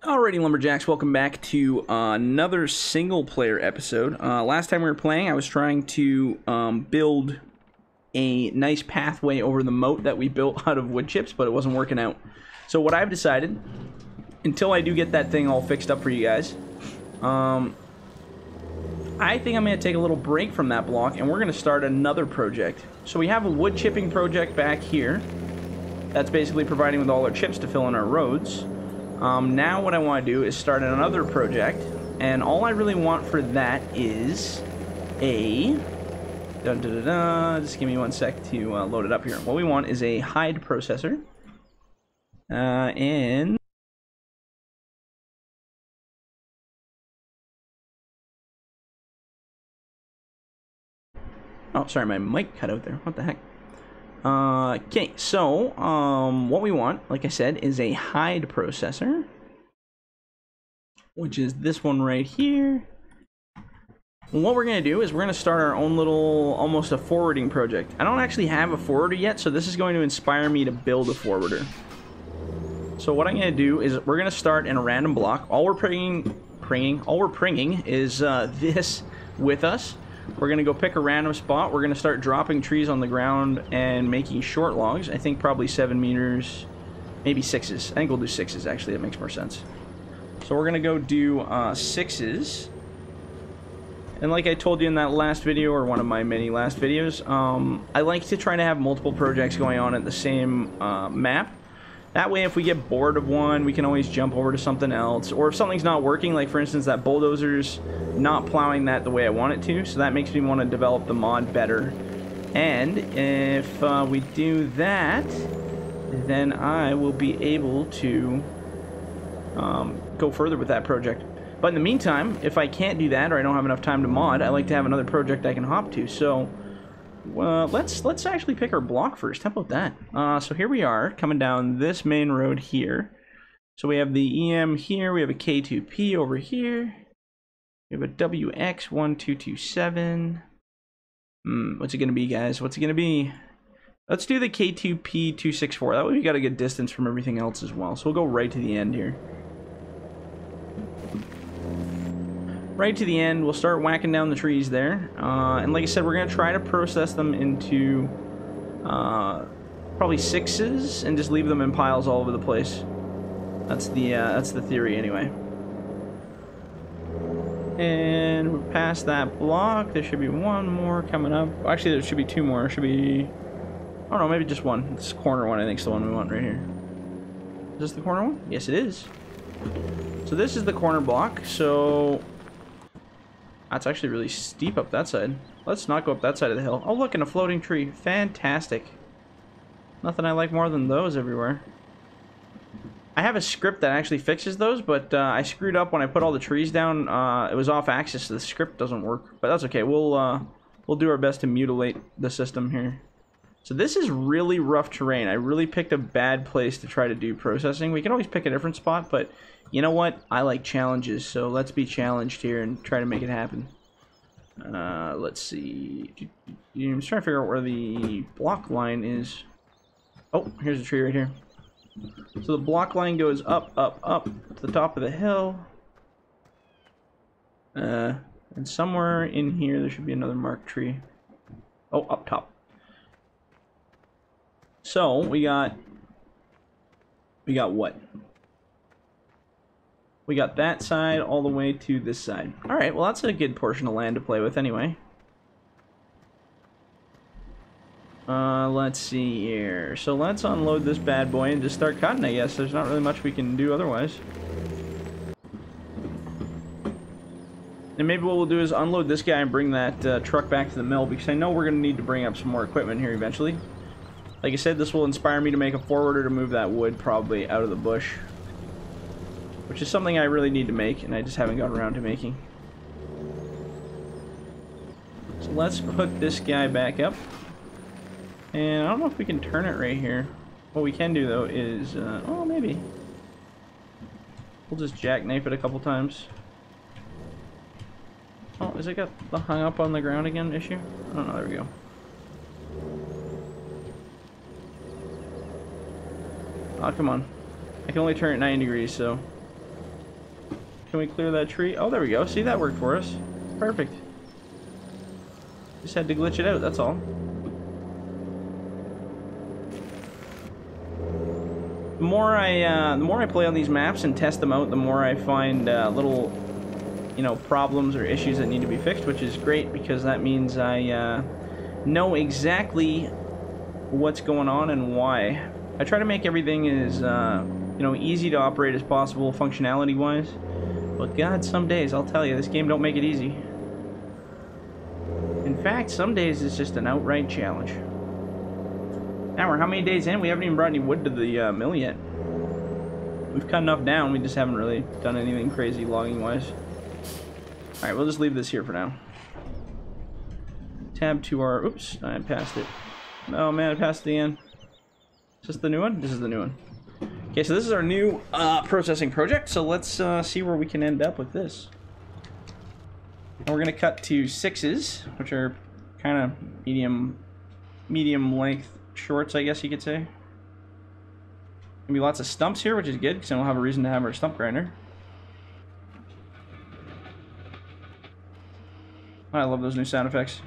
Alrighty, Lumberjacks, welcome back to another single-player episode. Last time we were playing, I was trying to build a nice pathway over the moat that we built out of wood chips, but it wasn't working out. So what I've decided, until I do get that thing all fixed up for you guys, I think I'm going to take a little break from that block, and we're going to start another project. So we have a wood chipping project back here. That's basically providing with all our chips to fill in our roads. Now what I want to do is start another project, and all I really want for that is a... Just give me one sec to load it up here. What we want is a hide processor, and... Oh, sorry, my mic cut out there. What the heck? Okay, so, what we want, like I said, is a hide processor, which is this one right here. And what we're going to do is we're going to start our own little, almost a forwarding project. I don't actually have a forwarder yet, so this is going to inspire me to build a forwarder. So what I'm going to do is we're going to start in a random block. All we're bringing is this with us. We're going to go pick a random spot. We're going to start dropping trees on the ground and making short logs. I think probably 7 meters, maybe 6s. I think we'll do 6s, actually. That makes more sense. So we're going to go do 6s. And like I told you in that last video, or one of my many last videos, I like to try to have multiple projects going on at the same map. That way, if we get bored of one, we can always jump over to something else. Or if something's not working, like for instance, that bulldozer's not plowing that the way I want it to, so that makes me want to develop the mod better. And if we do that, then I will be able to go further with that project. But in the meantime, if I can't do that, or I don't have enough time to mod, I like to have another project I can hop to. So... let's actually pick our block first. How about that? So here we are, coming down this main road here. So we have the EM here, we have a K2P over here. We have a WX1227. What's it gonna be, guys? What's it gonna be? Let's do the K2P264. That way we got a good distance from everything else as well. So we'll go right to the end here. Right to the end, we'll start whacking down the trees there, and like I said, we're going to try to process them into probably 6s and just leave them in piles all over the place. That's the theory anyway. And we're past that block. There should be one more coming up. Actually, there should be 2 more. There should be, I don't know, maybe just one. This corner one I think is the one we want right here. Is this the corner one? Yes, it is. So this is the corner block. So that's actually really steep up that side. Let's not go up that side of the hill. Oh, look, and a floating tree. Fantastic. Nothing I like more than those everywhere. I have a script that actually fixes those, but I screwed up when I put all the trees down. It was off axis, so the script doesn't work. But that's okay. We'll do our best to mutilate the system here. So this is really rough terrain. I really picked a bad place to try to do processing. We can always pick a different spot, but you know what? I like challenges, so let's be challenged here and try to make it happen. Let's see. I'm just trying to figure out where the block line is. Oh, here's a tree right here. So the block line goes up, up, up to the top of the hill. And somewhere in here there should be another marked tree. Oh, up top. So we got what? We got that side all the way to this side. All right, well that's a good portion of land to play with anyway. Let's see here. So let's unload this bad boy and just start cutting, I guess. There's not really much we can do otherwise. And maybe what we'll do is unload this guy and bring that truck back to the mill, because I know we're going to need to bring up some more equipment here eventually. Like I said, this will inspire me to make a forwarder to move that wood probably out of the bush, which is something I really need to make, and I just haven't got around to making. So let's hook this guy back up. And I don't know if we can turn it right here. What we can do, though, is... oh, maybe. We'll just jackknife it a couple times. Oh, is it got the hung up on the ground again issue? I don't know, there we go. Oh, come on. I can only turn it 90 degrees, so... Can we clear that tree? Oh, there we go. See, that worked for us. Perfect. Just had to glitch it out, that's all. The more I play on these maps and test them out, the more I find little, you know, problems or issues that need to be fixed, which is great because that means I know exactly what's going on and why. I try to make everything as you know, easy to operate as possible, functionality-wise. But God, some days I'll tell you, this game don't make it easy. In fact, some days it's just an outright challenge. Now we're how many days in? We haven't even brought any wood to the mill yet. We've cut enough down, we just haven't really done anything crazy logging-wise. Alright, we'll just leave this here for now. Tab to our... Oops, I passed it. Oh man, I passed the end. Is this the new one? This is the new one. Okay, so this is our new processing project, so let's see where we can end up with this. And we're going to cut to 6s, which are kind of medium length shorts, I guess you could say. Gonna be lots of stumps here, which is good, because then we'll have a reason to have our stump grinder. I love those new sound effects.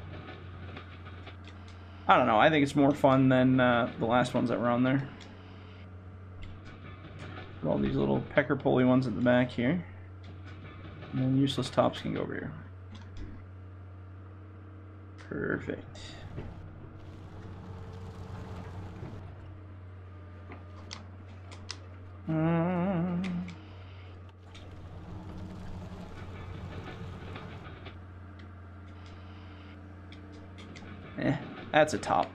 I don't know, I think it's more fun than the last ones that were on there. All these little pecker pulley ones at the back here. And then useless tops can go over here. Perfect. That's a top.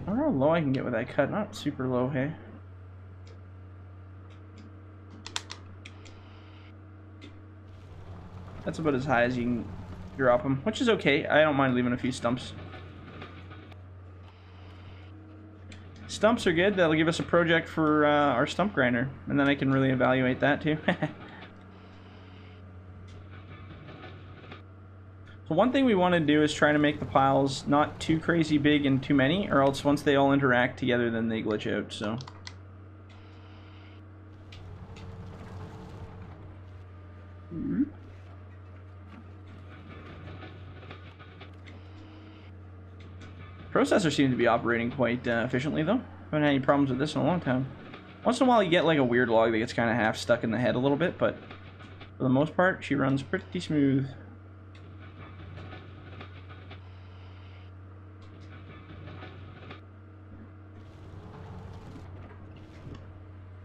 I don't know how low I can get with that cut. Not super low, hey? That's about as high as you can drop them, which is okay. I don't mind leaving a few stumps. Stumps are good. That'll give us a project for our stump grinder, and then I can really evaluate that too. So one thing we want to do is try to make the piles not too crazy big and too many, or else once they all interact together, then they glitch out, so. Processor seems to be operating quite efficiently, though. I haven't had any problems with this in a long time. Once in a while you get like a weird log that gets kind of half stuck in the head a little bit, but for the most part, she runs pretty smooth.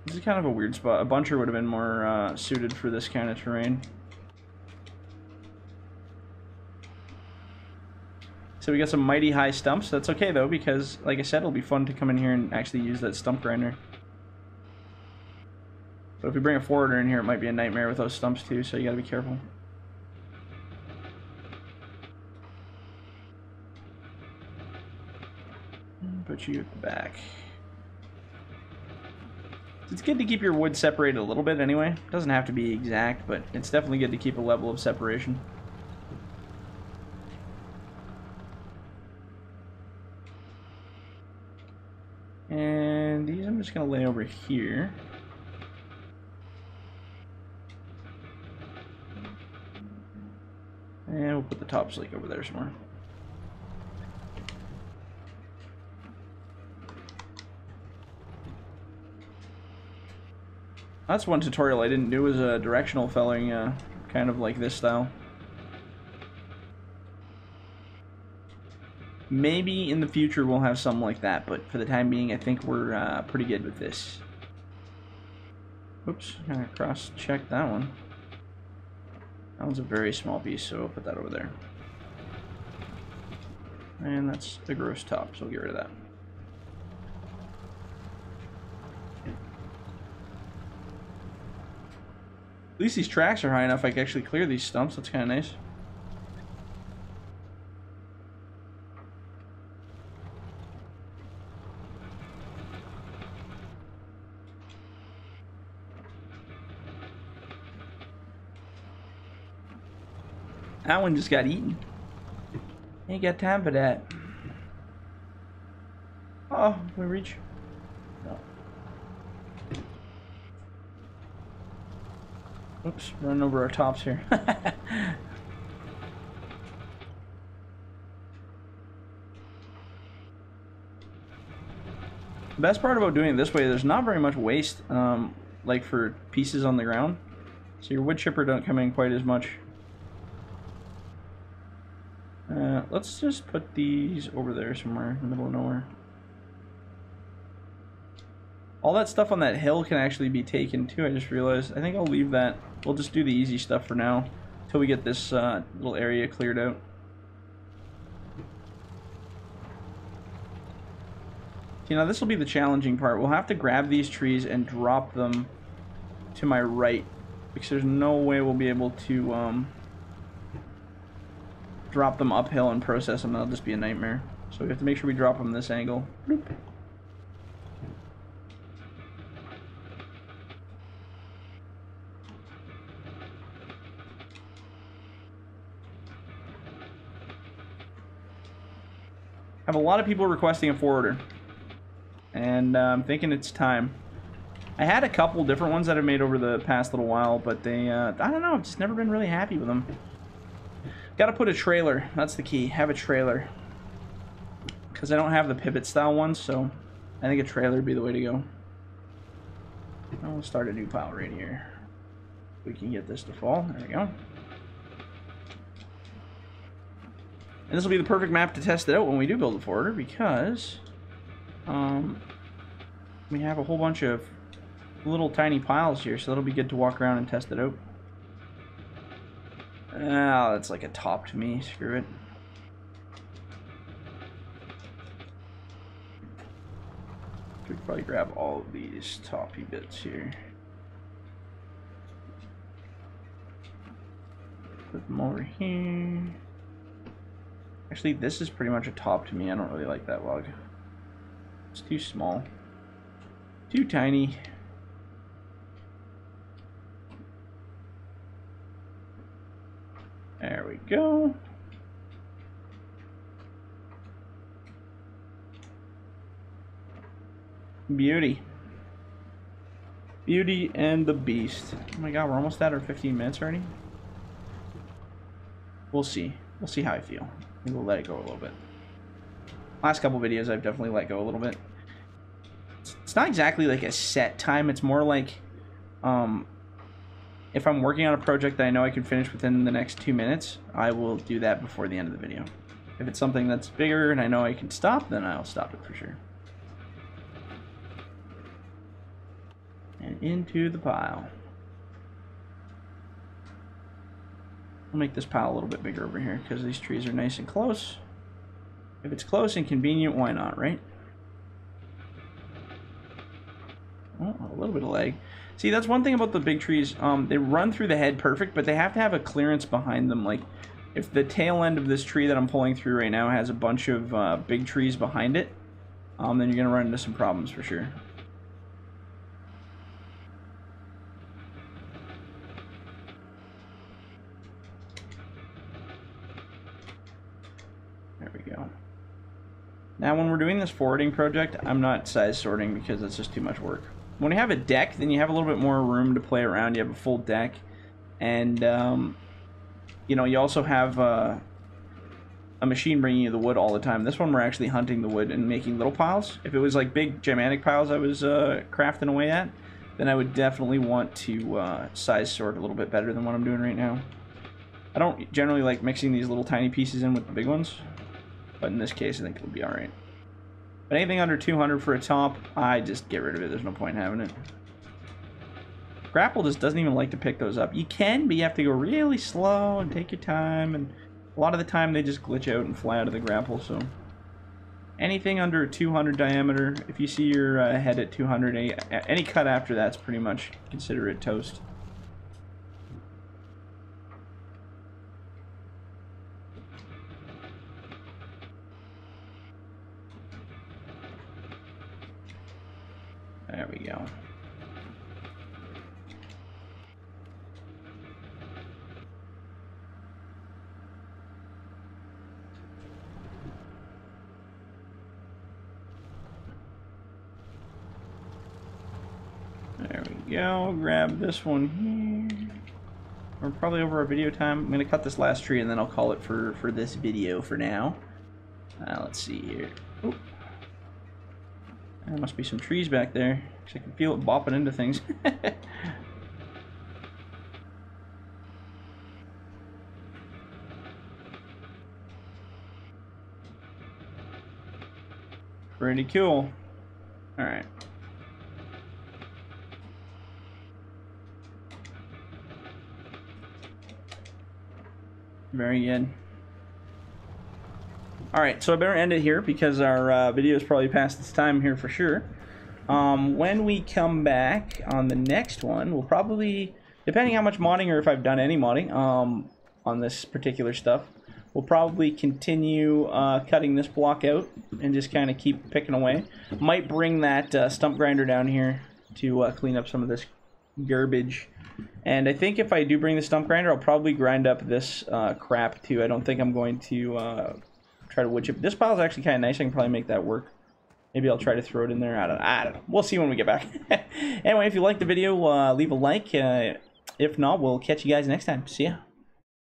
This is kind of a weird spot. A buncher would have been more suited for this kind of terrain. So we got some mighty high stumps. That's okay though, because like I said, it'll be fun to come in here and actually use that stump grinder. But if we bring a forwarder in here, it might be a nightmare with those stumps too, so you gotta be careful. Put you at the back. It's good to keep your wood separated a little bit anyway. It doesn't have to be exact, but it's definitely good to keep a level of separation. And these I'm just going to lay over here. And we'll put the top sleek over there somewhere. That's one tutorial I didn't do, was a directional felling, kind of like this style. Maybe in the future we'll have something like that, but for the time being I think we're pretty good with this. Oops, I'm gonna cross-check that one. That one's a very small piece, so I'll put that over there. And that's the gross top, so we'll get rid of that. At least these tracks are high enough I can actually clear these stumps. That's kind of nice. That one just got eaten. Ain't got time for that. Oh, we reach. No. Oops, running over our tops here. The best part about doing it this way, there's not very much waste, like for pieces on the ground. So your wood chipper don't come in quite as much. Let's just put these over there somewhere in the middle of nowhere. All that stuff on that hill can actually be taken too, I just realized. I think I'll leave that. We'll just do the easy stuff for now until we get this little area cleared out. See, now this will be the challenging part. We'll have to grab these trees and drop them to my right, because there's no way we'll be able to drop them uphill and process them. That'll just be a nightmare. So we have to make sure we drop them this angle. Bloop. I have a lot of people requesting a forwarder, and I'm thinking it's time. I had a couple different ones that I've made over the past little while, but they, I don't know, I've just never been really happy with them. Gotta put a trailer, that's the key, have a trailer. Because I don't have the pivot style ones, so I think a trailer would be the way to go. I'll start a new pile right here. We can get this to fall, there we go. And this will be the perfect map to test it out when we do build a forwarder, because we have a whole bunch of little tiny piles here, so that'll be good to walk around and test it out. Ah, that's like a top to me. Screw it. We could probably grab all of these toppy bits here. Put them over here. Actually, this is pretty much a top to me. I don't really like that log. It's too small. Too tiny. There we go. Beauty. Beauty and the Beast. Oh my god, we're almost at our 15 minutes already. We'll see. We'll see how I feel. Maybe we'll let it go a little bit. Last couple videos I've definitely let go a little bit. It's not exactly like a set time. It's more like if I'm working on a project that I know I can finish within the next 2 minutes, I will do that before the end of the video. If it's something that's bigger and I know I can stop, then I'll stop it for sure. And into the pile. I'll make this pile a little bit bigger over here because these trees are nice and close. If it's close and convenient, why not, right? Oh, a little bit of lag. See, that's one thing about the big trees. They run through the head perfect, but they have to have a clearance behind them. Like, if the tail end of this tree that I'm pulling through right now has a bunch of big trees behind it, then you're going to run into some problems for sure. There we go. Now, when we're doing this forwarding project, I'm not size sorting because it's just too much work. When you have a deck, then you have a little bit more room to play around. You have a full deck, and you know, you also have a machine bringing you the wood all the time. This one we're actually hunting the wood and making little piles. If it was like big gigantic piles I was crafting away at, then I would definitely want to size sort a little bit better than what I'm doing right now. I don't generally like mixing these little tiny pieces in with the big ones, but in this case I think it'll be alright. But anything under 200 for a top, I just get rid of it. There's no point in having it. Grapple just doesn't even like to pick those up. You can, but you have to go really slow and take your time, and a lot of the time they just glitch out and fly out of the grapple, so anything under 200 diameter, if you see your head at 200, any cut after that's pretty much consider it toast. There we go. There we go. Grab this one here. We're probably over our video time. I'm gonna cut this last tree and then I'll call it for this video for now. Let's see here. Oop. There must be some trees back there. I can feel it bopping into things. Pretty cool. Alright. Very good. Alright, so I better end it here because our video is probably past its time here for sure. When we come back on the next one, we'll probably, depending how much modding or if I've done any modding on this particular stuff, we'll probably continue cutting this block out and just kind of keep picking away. Might bring that stump grinder down here to clean up some of this garbage. And I think if I do bring the stump grinder, I'll probably grind up this crap too. I don't think I'm going to try to wood chip. This pile is actually kind of nice. I can probably make that work. Maybe I'll try to throw it in there. I don't know. We'll see when we get back. Anyway, if you liked the video, leave a like. If not, we'll catch you guys next time. See ya.